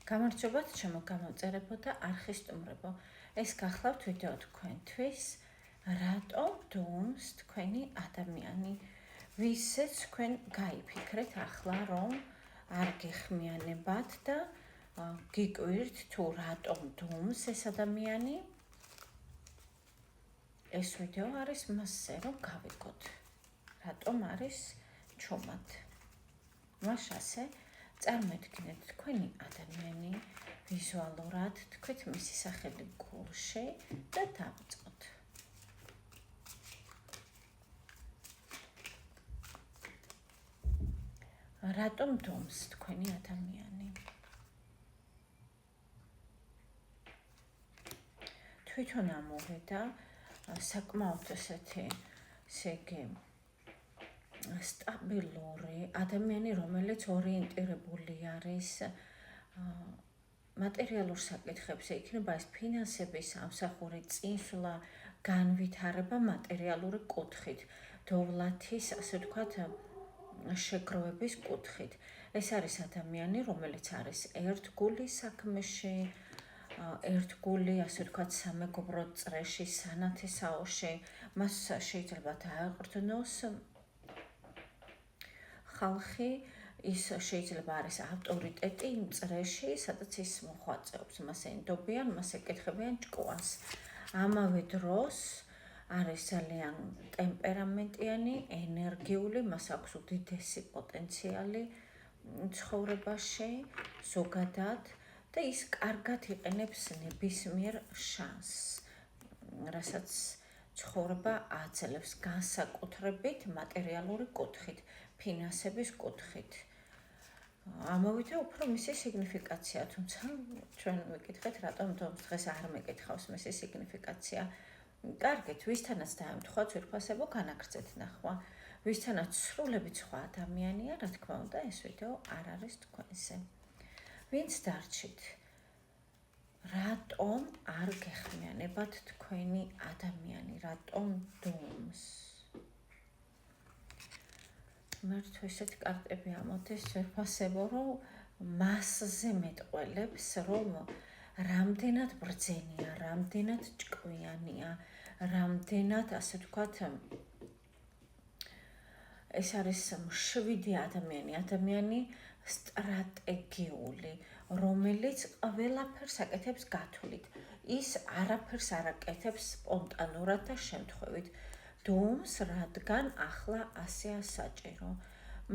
გამარჯობათ, ჩემო გამოწერებო და არხისტუმრებო. ეს გახლავთ ვიდეო თქვენთვის, რატომ დუმს თქვენი ადამიანი, ვისაც თქვენ გაიფიქრეთ ახლა, რომ არ გეხმიანებათ და გიკვირთ თუ რატომ დუმს ეს ადამიანი. ეს ვიდეო არის მასზე, რომ გავიგოთ, რატომ არის ჩუმად. მას ასე წარმოიდგინეთ თქვენი ადამიანი ვიზუალურად, თქვით მისი სახელი გულში და დავიწყოთ. რატომ დუმს თქვენი ადამიანი? თვითონ ამოვიდა საკმაოდ ესეთი სტაბილური ადამიანი, რომელიც ორიენტირებული არის მატერიალურ საკითხებზე, იქნება ეს ფინანსების ამსახური, წინსვლა, განვითარება მატერიალური კუთხით, დოვლათის, ასე ვთქვათ, შეგროვების კუთხით. ეს არის ადამიანი, რომელიც არის ერთგული საქმეში, ერთგული, ასე ვთქვათ, სამეგობრო წრეში, სანათესაოში, მას შეიძლება დაეყრდნოს ხალხი, ის შეიძლება არის ავტორიტეტი იმ წრეში, სადაც ის მოღვაწეობს, მას ენდობიან, მას ეკითხებიან ჭკუას. ამავე დროს არის ძალიან ტემპერამენტიანი, ენერგიული, მას აქვს უდიდესი პოტენციალი ცხოვრებაში, ზოგადად და ის კარგად იყენებს ნებისმიერ შანსს, რასაც ცხოვრება აძლევს, განსაკუთრებით მატერიალური კუთხით, ფინანსების კუთხით. ამოვიდა უფრო მისი სიგნიფიკაცია, თუმცა ჩვენ ვიკითხეთ, რატომ დღეს არ მეკითხავს მისი სიგნიფიკაცია. კარგით, ვისთანაც დაემთხვა ძვირფასებო განაგრძეთ ნახვა, ვისთანაც სრულებით სხვა ადამიანია, რა თქმა უნდა, ეს ვიდეო არ არის თქვენზე. ვინც დარჩით, რატომ არ გეხმიანებათ თქვენი ადამიანი, რატომ დუმს? მერტ ესეთი კარტები ამოდის ძვირფასებო, რომ მასზე მეტყველებს, რომ რამდენად ბრძენია, რამდენად ჭკვიანია, რამდენად, ასე ვთქვათ, ეს არის მშვიდი ადამიანი სტრატეგიული, რომელიც ყველაფერს აკეთებს გათვლით. ის არაფერს არ აკეთებს სპონტანურად და შემთხვევით. დუმს, რადგან ახლა ასეა საჭირო.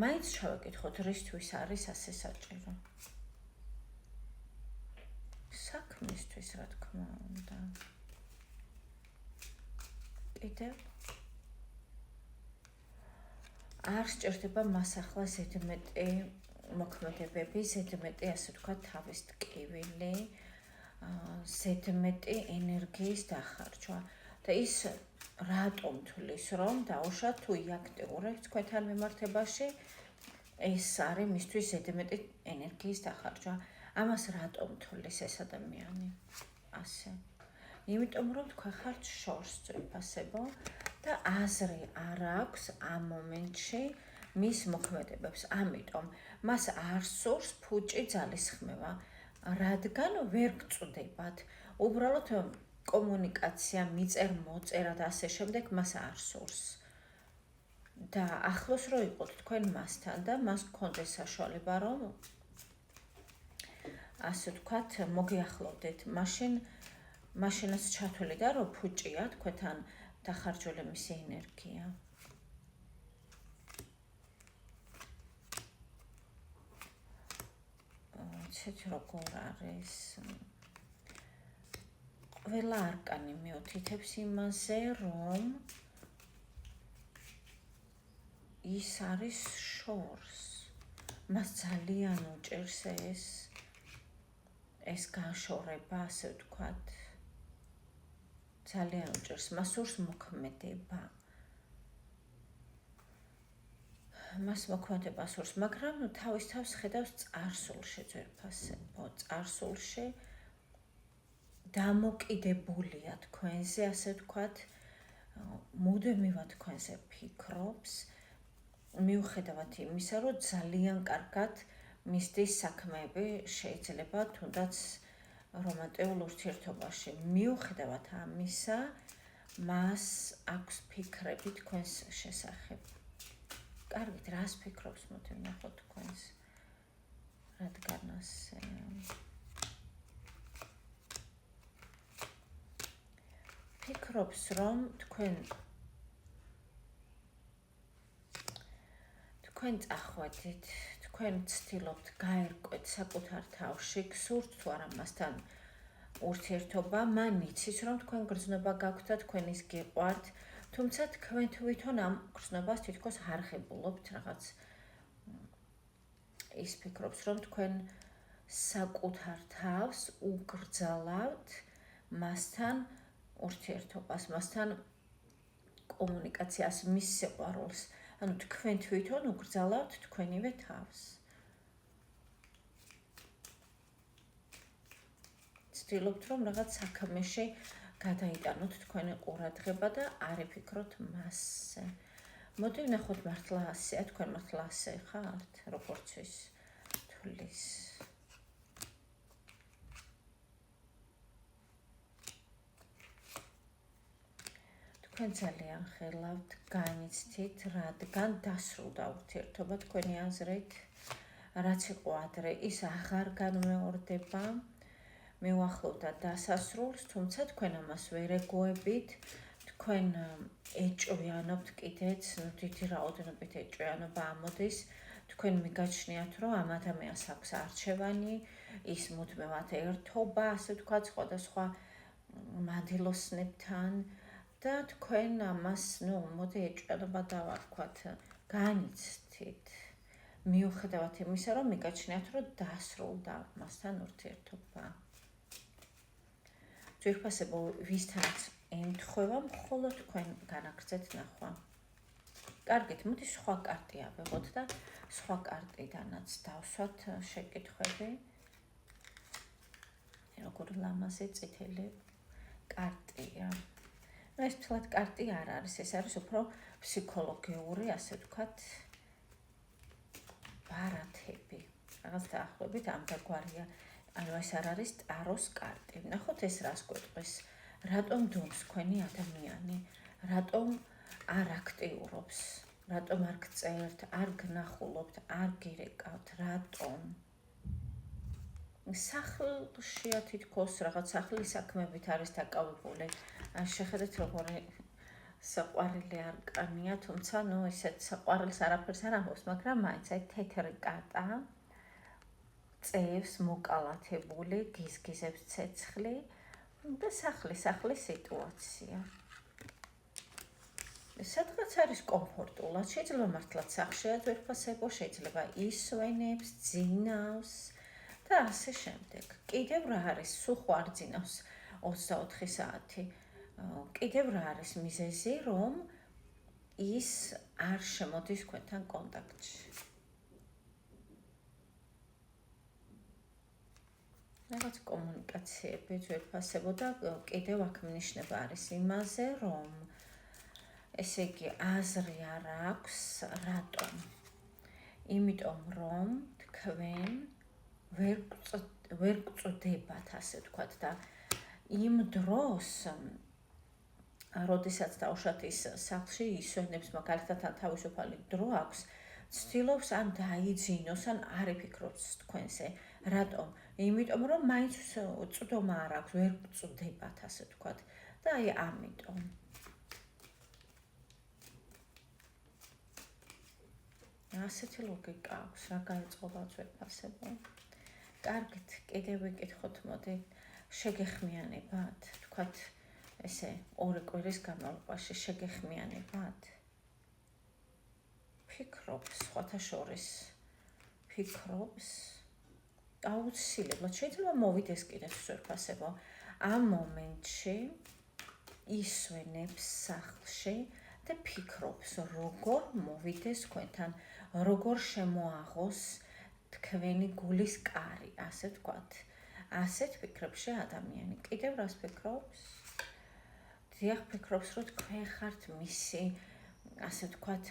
მაინც შევეკითხოთ, რისთვის არის ასე საჭირო? საქმისთვის, რა თქმა უნდა. კიდევ არ სჭირდება მას ახლა ზედმეტი მოქმედებები, ზედმეტი, ასე ვთქვათ, თავის ტკივილი, ზედმეტი ენერგიის დახარჯვა. და ის რატომ თulis, რომ დაუშვათ თუ იაქტიურებს თქვენთან მიმართებაში, ეს არის მისთვის ზედმეტი ენერგიის დახარჯვა. ამას რატომ თulis ეს ადამიანი? ასე. იმიტომ რომ თქვენ ხართ შორს ძვირფასებო და აზრი არ აქვს ამ მომენტში მის მოქმედებებს. ამიტომ მას არ სურს ფუჭი ძალისხმევა, რადგან ვერ გწვდებათ. უბრალოდ კომუნიკაცია, მიწერ-მოწერა და ასე შემდეგ მას არ სურს. და ახლოს რო იყოთ თქვენ მასთან და მას გქონდეს საშუალება, რომ ასე ვთქვათ, მოგიახლოვდეთ, მაშინაც ჩათვლიდა, რომ ფუჭია თქვენთან დახარჯული მისი ენერგია. ცეთ როგორ არის? ყველა არკანი მიუთითებს იმაზე, რომ ის არის შორს. მას ძალიან უჭირს ეს განშორება, ასე ვთქვათ. ძალიან უჭირს, მას სურს მოქმედება. მას მოქმედება სურს, მაგრამ თავის თავს ხედავს წარსულში ძვირფასებო, წარსულში დამოკიდებულია თქვენზე, ასე ვთქვათ, მუდმივად თქვენზე ფიქრობს, მიუხედავად იმისა, რომ ძალიან კარგად მისდის საქმეები შეიძლება თუნდაც რომანტიკულ ურთიერთობაში. მიუხედავად ამისა, მას აქვს ფიქრები თქვენს შესახებ. კარგით, რას ფიქრობს, მოდი ვნახოთ თქვენს, რადგან ასე ფიქრობს, რომ თქვენ წახვედით, თქვენ ცდილობთ გაერკვეთ საკუთარ თავში, გსურთ თუ არა მასთან ურთიერთობა, მან იცის, რომ თქვენ გრძნობა გაქვთ და თქვენ ის გიყვართ, თუმცა თქვენ თვითონ ამ გრძნობას თითქოს არ ღებულობთ რაღაც. ის ფიქრობს, რომ თქვენ საკუთარ თავს უგრძალავთ მასთან ურთიერთობას, მასთან კომუნიკაციას, მის სიყვარულს. ანუ თქვენ თვითონ უგრძალავთ თქვენივე თავს. ცდილობთ, რომ რაღაც საქმეში გადაიტანოთ თქვენი ყურადღება და არ იფიქროთ მასზე. მოდი ვნახოთ მართლა ასეა, თქვენ მართლა ასე ხართ, როგორც ის თulis. თქვენ ძალიან ხელავთ განიცდით, რადგან დასრულდა ურთიერთობა თქვენი აზრით, რაც იყო ადრე, ის აღარ განმეორდება, მიუახლოვდა დასასრულს, თუმცა თქვენ ამას ვერ ეგუებით, თქვენ ეჭვიანობთ კიდეც, დიდი რაოდენობით ეჭვიანობა ამოდის, თქვენ მიგაჩნიათ, რომ ამ ადამიანს აქვს არჩევანი, ის მუდმივად ერთობა, ასე ვთქვათ, სხვადასხვა მანდილოსნებთან და თქვენ ამას, მოდი ეჭვიანობა დავარქვათ, განიცდით. მიუხედავად იმისა, რომ მიგაჩნიათ, რომ დასრულდა მასთან ურთიერთობა. ძვირფასებო ვისთანაც ემთხვევა, მხოლოდ თქვენ განაგრძეთ ნახვა. კარგით, მოდი სხვა კარტი ავიღოთ და სხვა კარტიდანაც დავსვათ შეკითხვები. როგორი ლამაზი წითელი კარტია. ეს თლად კარტი არ არის, ეს არის უფრო ფსიქოლოგიური, ასე ვთქვათ, ბარათები. რაღაც დაახლოებით ამ დაგვარია. ანუ ეს არ არის ტაროს კარტი. ნახოთ ეს რას გვეტყვის. რატომ დონს თქვენი ადამიანი? რატომ არ აქტიურობს? რატომ არ გწერთ, არ გნახულობთ, არ გირეკავთ? რატომ? სახლშია თითქოს რაღაც სახლის საქმეებით არის დაკავებული. შეხედეთ როგორი საყვარელი არკანია, თუმცა ესეთ საყვარელს არაფერს არ ამბობს, მაგრამ მაინც აი თეთრი კარტა წევს მოკალათებული, გიზგიზებს ცეცხლი და სახლის სიტუაცია. სადღაც არის კომფორტულად, შეიძლება მართლაც სახლშია ძვირფასებო, შეიძლება ისვენებს, ძინავს და ასე შემდეგ. კიდევ რა არის, სულ ხო არ ძინავს 24 საათი. კიდევ რა არის მიზეზი, რომ ის არ შემოდის თქვენთან კონტაქტში. რაღაც კომუნიკაციები ძვირფასებო და კიდევ აქ ნიშნება არის იმაზე, რომ ესე იგი აზრი არ აქვს, რატომ? იმიტომ რომ თქვენ ვერ გწვდებათ, ასე ვთქვათ და იმ დროს, როდესაც დავუშვათ ის სახლში ისვენებს, მაგალითად თავისუფალი დრო აქვს, ცდილობს ან დაიძინოს, ან არ იფიქრობს თქვენზე. რატომ? იმიტომ რომ მაინც წვდომა არ აქვს, ვერ გწვდებათ, ასე ვთქვათ და აი ამიტომ. ასეთი ლოგიკა აქვს, რა გაეწყობა ძვირფასებო. კარგით, კიდევ ვიკითხოთ, მოდი, შეგეხმიანებათ, ვთქვათ, ესე ორი კვირის განმავლობაში შეგეხმიანებათ. ფიქრობს, სხვათა შორის ფიქრობს. აუცილებლად შეიძლება მოვიდეს კიდეც ძვირფასებო. ამ მომენტში ისვენებს სახლში და ფიქრობს, როგორ მოვიდეს თქვენთან, როგორ შემოაღოს თქვენი გულის კარი, ასე ვთქვათ. ასეთ ფიქრებში ადამიანი. კიდევ რას ფიქრობს? დიახ, ფიქრობს, რომ თქვენ ხართ მისი, ასე ვთქვათ,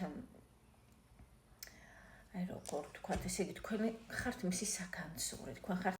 როგორ თქვათ, ესე იგი თქვენ ხართ მისი საგანძური, თქვენ ხართ